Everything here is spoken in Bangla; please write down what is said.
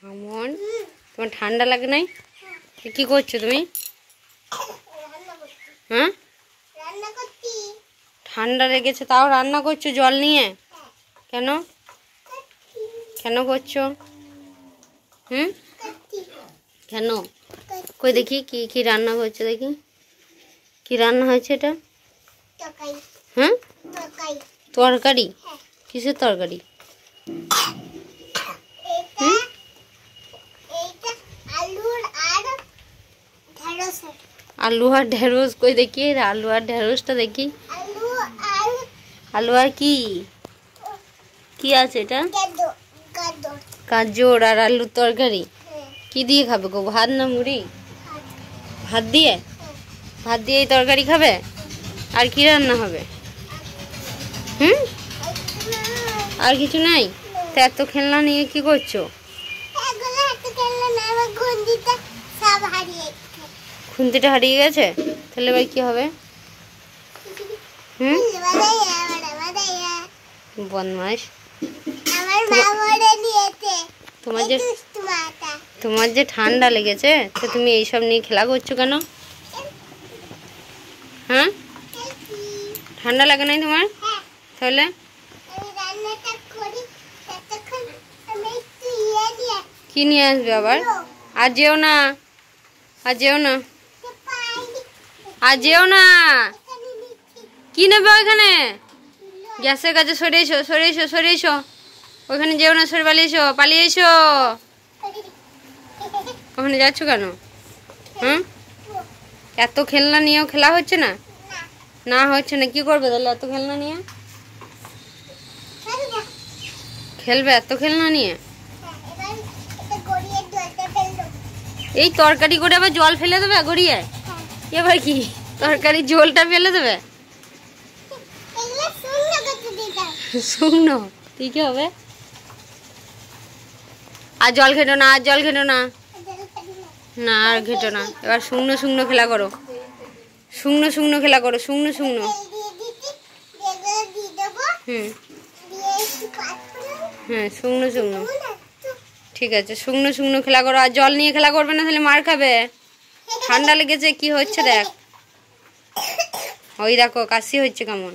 মামন, তোমার ঠান্ডা লাগে নাই? কি করছো তুমি? হ্যাঁ, ঠান্ডা লেগেছে তাও রান্না করছো জল নিয়ে? কেন কেন করছো? কেন? কই দেখি কি কি রান্না করছো, দেখি কি রান্না হয়েছে এটা। হ্যাঁ, তরকারি? কিসের তরকারি? আলু আর ঢেঁড়স? কই দেখি আলু আর ঢেঁড়সটা দেখি। আলু আর কি কি আছে এটা? গাজর আর আলুর তরকারি? কি দিয়ে খাবে গো, ভাত না মুড়ি? ভাত দিয়ে? ভাত দিয়ে এই তরকারি খাবে? আর কি রান্না হবে? আর কিছু নাই? তা এত খেলনা নিয়ে কি করছো? খুন্তিটা হারিয়ে গেছে, তাহলে এবার কি হবে? বদমাস। তোমার যে ঠান্ডা লেগেছে, তো তুমি এইসব নিয়ে খেলা করছো কেন? হ্যাঁ, ঠান্ডা লাগে নাই তোমার? তাহলে কি নিয়ে আসবে আবার? আর যেও না, আর যেও না, আর যেও না। কি নেবে ওইখানে? গ্যাসের কাছে সরে এসো, সরে এসো, সরে এসো। ওইখানে যেও না, সরে পালিয়ে এসো, পালিয়ে এসো। ওখানে যাচ্ছ কেন? এত খেলনা নিয়েও খেলা হচ্ছে না? না হচ্ছে না, কি করবে তাহলে এত খেলনা নিয়ে? খেলবে এত খেলনা নিয়ে? এই তরকারি করে আবার জল ফেলে দেবে গড়িয়ে? এবার কি তরকারি জলটা ফেলে দেবে? শুকনো ঠিক হবে। আর জল ঘেটো না, আর জল ঘেটো না, না আর ঘেটো না। এবার শুকনো শুকনো খেলা করো, শুকনো শুকনো খেলা করো, শুকনো শুকনো। হ্যাঁ, শুকনো শুকনো, ঠিক আছে, শুকনো শুকনো খেলা করো। আর জল নিয়ে খেলা করবে না, তাহলে মার খাবে। ঠান্ডা লেগেছে, কি হচ্ছে দেখ, ওই দেখো কাশি হচ্ছে কেমন।